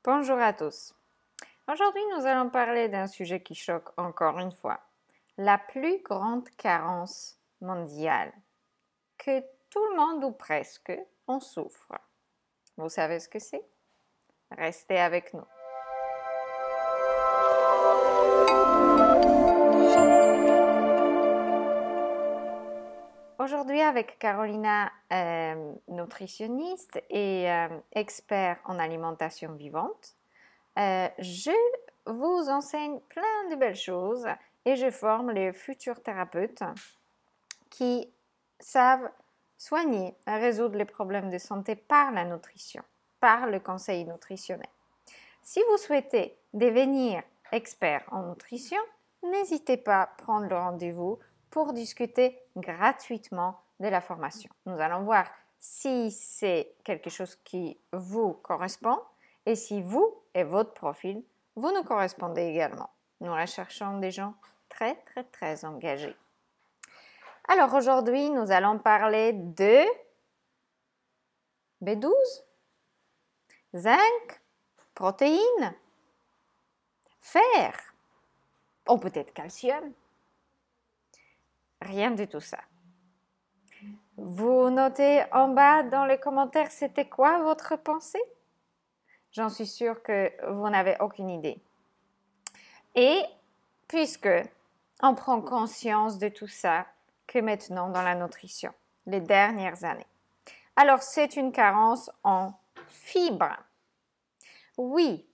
Bonjour à tous. Aujourd'hui, nous allons parler d'un sujet qui choque encore une fois. La plus grande carence mondiale que tout le monde ou presque en souffre. Vous savez ce que c'est? Restez avec nous. Aujourd'hui, avec Carolina, nutritionniste et expert en alimentation vivante, je vous enseigne plein de belles choses et je forme les futurs thérapeutes qui savent soigner, résoudre les problèmes de santé par la nutrition, par le conseil nutritionnel. Si vous souhaitez devenir expert en nutrition, n'hésitez pas à prendre le rendez-vous pour discuter gratuitement de la formation. Nous allons voir si c'est quelque chose qui vous correspond et si vous et votre profil vous nous correspondez également. Nous recherchons des gens très engagés. Alors aujourd'hui, nous allons parler de B12, zinc, protéines, fer, ou peut-être calcium. Rien de tout ça. Vous notez en bas dans les commentaires c'était quoi votre pensée? J'en suis sûre que vous n'avez aucune idée. Et puisque on prend conscience de tout ça que maintenant dans la nutrition, les dernières années. Alors c'est une carence en fibres. Oui,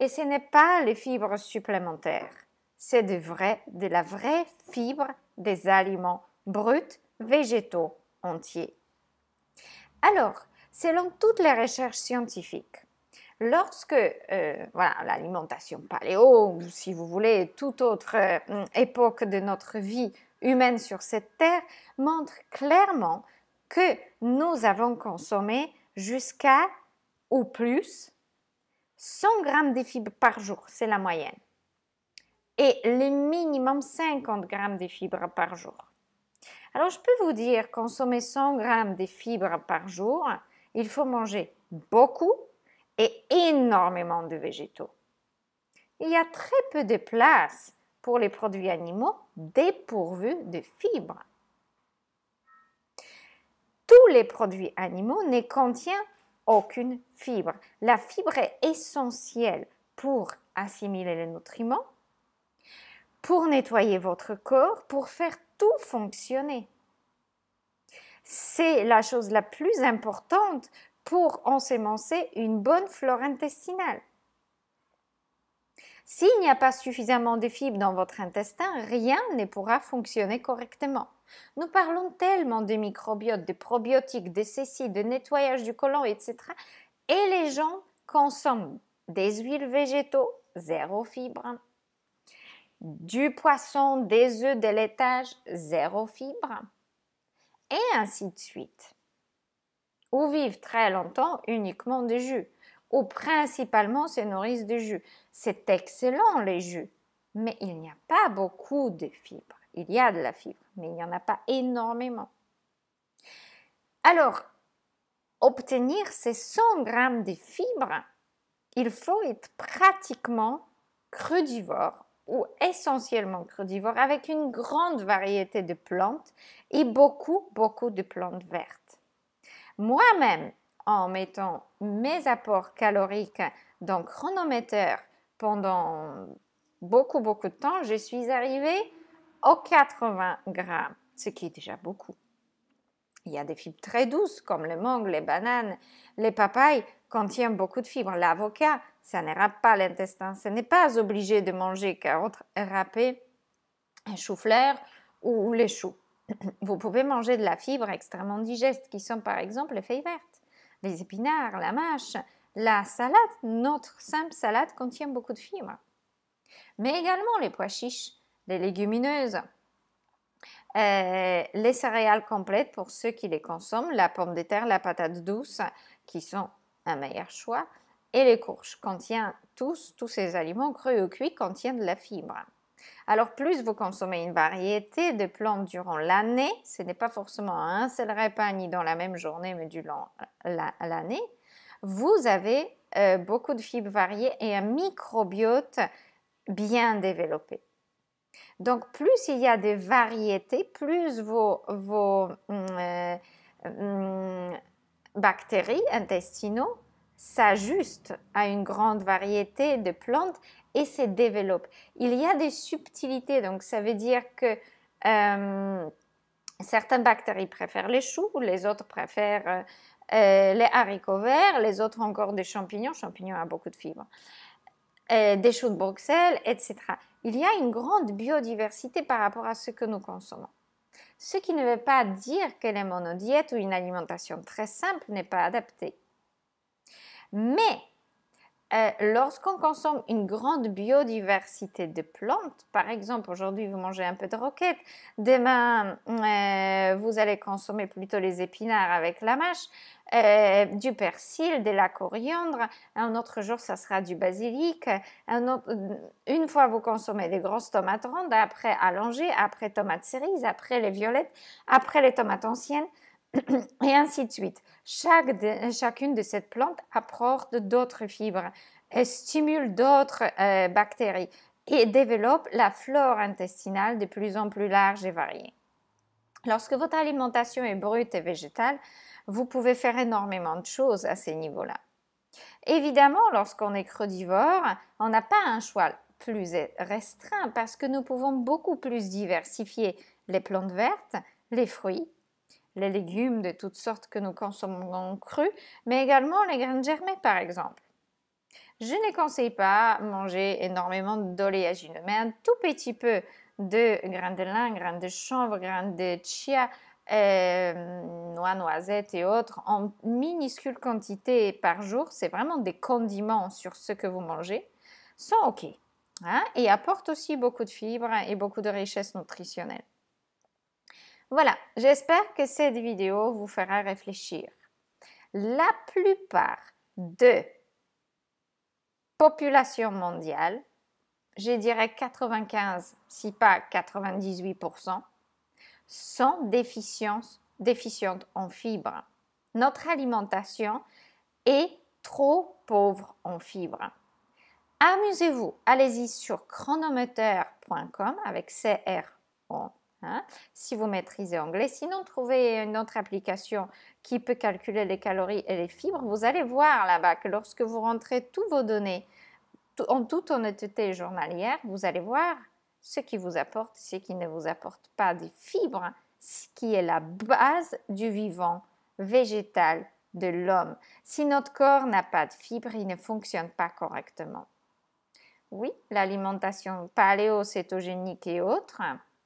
et ce n'est pas les fibres supplémentaires, c'est de la vraie fibre des aliments bruts, végétaux, entiers. Alors, selon toutes les recherches scientifiques, lorsque l'alimentation paléo, ou si vous voulez, toute autre époque de notre vie humaine sur cette terre, montre clairement que nous avons consommé jusqu'à ou plus 100 grammes de fibres par jour, c'est la moyenne. Et le minimum 50 grammes de fibres par jour. Alors, je peux vous dire, consommer 100 grammes de fibres par jour, il faut manger beaucoup et énormément de végétaux. Il y a très peu de place pour les produits animaux dépourvus de fibres. Tous les produits animaux ne contiennent aucune fibre. La fibre est essentielle pour assimiler les nutriments, pour nettoyer votre corps, pour faire tout fonctionner. C'est la chose la plus importante pour ensemencer une bonne flore intestinale. S'il n'y a pas suffisamment de fibres dans votre intestin, rien ne pourra fonctionner correctement. Nous parlons tellement de microbiote, de probiotiques, de ceci, de nettoyage du côlon, etc. Et les gens consomment des huiles végétaux, zéro fibre, du poisson, des œufs, des laitages, zéro fibre, et ainsi de suite. Ou vivent très longtemps uniquement de jus, ou principalement se nourrissent de jus. C'est excellent les jus, mais il n'y a pas beaucoup de fibres. Il y a de la fibre, mais il n'y en a pas énormément. Alors, obtenir ces 100 grammes de fibres, il faut être pratiquement crudivore ou essentiellement crudivore avec une grande variété de plantes et beaucoup de plantes vertes. Moi-même, en mettant mes apports caloriques dans le chronomètre pendant beaucoup de temps, je suis arrivée aux 80 grammes, ce qui est déjà beaucoup. Il y a des fibres très douces comme les mangues, les bananes, les papayes contiennent beaucoup de fibres. L'avocat, ça ne râpe pas l'intestin. Ce n'est pas obligé de manger carottes râpées, chou-fleur ou les choux. Vous pouvez manger de la fibre extrêmement digeste qui sont par exemple les feuilles vertes, les épinards, la mâche, la salade. Notre simple salade contient beaucoup de fibres. Mais également les pois chiches, les légumineuses, les céréales complètes pour ceux qui les consomment, la pomme de terre, la patate douce qui sont un meilleur choix et les courges contiennent tous ces aliments crus ou cuits contiennent de la fibre. Alors plus vous consommez une variété de plantes durant l'année, ce n'est pas forcément un seul repas ni dans la même journée mais durant l'année, vous avez beaucoup de fibres variées et un microbiote bien développé. Donc, plus il y a de variétés, plus vos bactéries intestinaux s'ajustent à une grande variété de plantes et se développent. Il y a des subtilités, donc ça veut dire que certaines bactéries préfèrent les choux, les autres préfèrent les haricots verts, les autres encore des champignons. Champignons a beaucoup de fibres. Des choux de Bruxelles, etc. Il y a une grande biodiversité par rapport à ce que nous consommons. Ce qui ne veut pas dire que les monodiètes ou une alimentation très simple n'est pas adaptée. Mais lorsqu'on consomme une grande biodiversité de plantes, par exemple, aujourd'hui vous mangez un peu de roquette, demain vous allez consommer plutôt les épinards avec la mâche, du persil, de la coriandre, un autre jour ça sera du basilic, une fois vous consommez des grosses tomates rondes, après allongées, après tomates cerises, après les violettes, après les tomates anciennes, et ainsi de suite. Chacune de ces plantes apporte d'autres fibres, stimule d'autres bactéries et développe la flore intestinale de plus en plus large et variée. Lorsque votre alimentation est brute et végétale, vous pouvez faire énormément de choses à ces niveaux-là. Évidemment, lorsqu'on est crudivore, on n'a pas un choix plus restreint parce que nous pouvons beaucoup plus diversifier les plantes vertes, les fruits, les légumes de toutes sortes que nous consommons crus, mais également les graines germées par exemple. Je ne conseille pas manger énormément d'oléagineux, mais un tout petit peu de graines de lin, graines de chanvre, graines de chia, noix, noisettes et autres en minuscules quantités par jour, c'est vraiment des condiments sur ce que vous mangez, sont OK. Hein, et apportent aussi beaucoup de fibres et beaucoup de richesses nutritionnelles. Voilà, j'espère que cette vidéo vous fera réfléchir. La plupart de population mondiale, je dirais 95, si pas 98%, sont déficientes en fibres. Notre alimentation est trop pauvre en fibres. Amusez-vous, allez-y sur chronometer.com avec CRO. Hein, si vous maîtrisez anglais. Sinon, trouvez une autre application qui peut calculer les calories et les fibres. Vous allez voir là-bas que lorsque vous rentrez toutes vos données en toute honnêteté journalière, vous allez voir ce qui vous apporte, ce qui ne vous apporte pas des fibres, ce qui est la base du vivant végétal de l'homme. Si notre corps n'a pas de fibres, il ne fonctionne pas correctement. Oui, l'alimentation paléo-cétogénique et autres,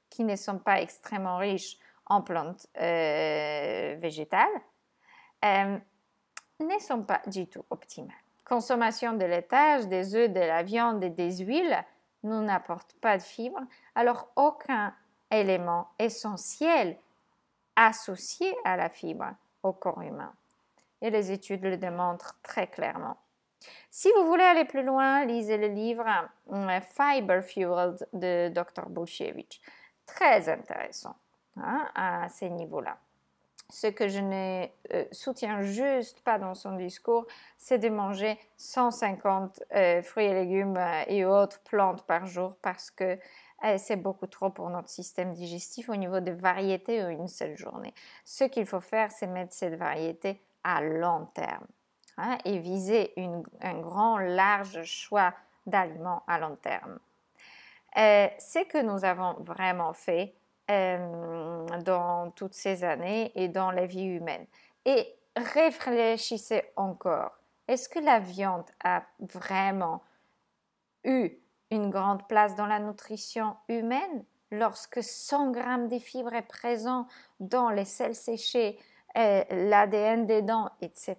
qui ne sont pas extrêmement riches en plantes végétales, ne sont pas du tout optimales. Consommation de laitage, des œufs, de la viande et des huiles nous n'apportent pas de fibres, alors aucun élément essentiel associé à la fibre au corps humain. Et les études le démontrent très clairement. Si vous voulez aller plus loin, lisez le livre Fiber Fueled de Dr. Bulsiewicz. Très intéressant à ces niveaux-là. Ce que je ne soutiens juste pas dans son discours, c'est de manger 150 fruits et légumes et autres plantes par jour parce que c'est beaucoup trop pour notre système digestif au niveau de variété ou une seule journée. Ce qu'il faut faire, c'est mettre cette variété à long terme et viser un grand, large choix d'aliments à long terme. Ce que nous avons vraiment fait dans toutes ces années et dans la vie humaine. Et réfléchissez encore. Est-ce que la viande a vraiment eu une grande place dans la nutrition humaine lorsque 100 grammes de fibres est présent dans les sels séchés, l'ADN des dents, etc.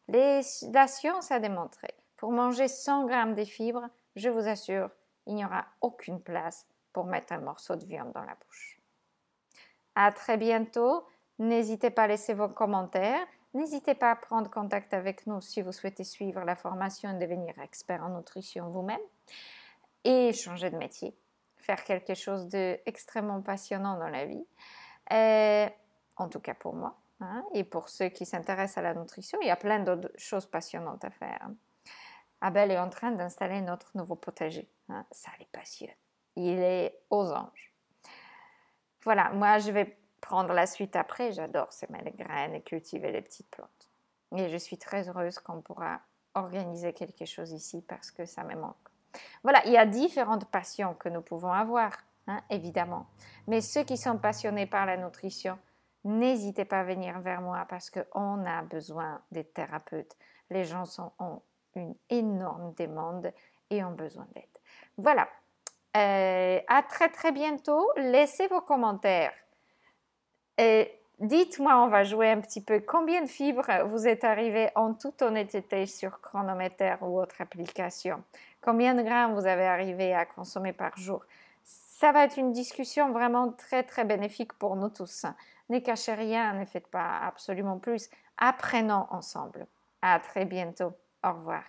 La science a démontré, pour manger 100 grammes de fibres, je vous assure, il n'y aura aucune place pour mettre un morceau de viande dans la bouche. À très bientôt. N'hésitez pas à laisser vos commentaires. N'hésitez pas à prendre contact avec nous si vous souhaitez suivre la formation et devenir expert en nutrition vous-même et changer de métier, faire quelque chose d'extrêmement passionnant dans la vie, en tout cas pour moi. hein. Et pour ceux qui s'intéressent à la nutrition, il y a plein d'autres choses passionnantes à faire, hein. Abel est en train d'installer notre nouveau potager, hein. Ça les passionne. Il est aux anges. Voilà, moi je vais prendre la suite après. J'adore semer les graines et cultiver les petites plantes. Et je suis très heureuse qu'on pourra organiser quelque chose ici parce que ça me manque. Voilà, il y a différentes passions que nous pouvons avoir, hein, évidemment. Mais ceux qui sont passionnés par la nutrition, n'hésitez pas à venir vers moi parce qu'on a besoin des thérapeutes. Les gens ont une énorme demande et ont besoin d'aide. Voilà. À très très bientôt. Laissez vos commentaires. Dites-moi, on va jouer un petit peu. Combien de fibres vous êtes arrivé en toute honnêteté sur Chronometer ou autre application? Combien de grammes vous avez arrivé à consommer par jour? Ça va être une discussion vraiment très très bénéfique pour nous tous. Ne cachez rien, ne faites pas absolument plus. Apprenons ensemble. À très bientôt. Au revoir.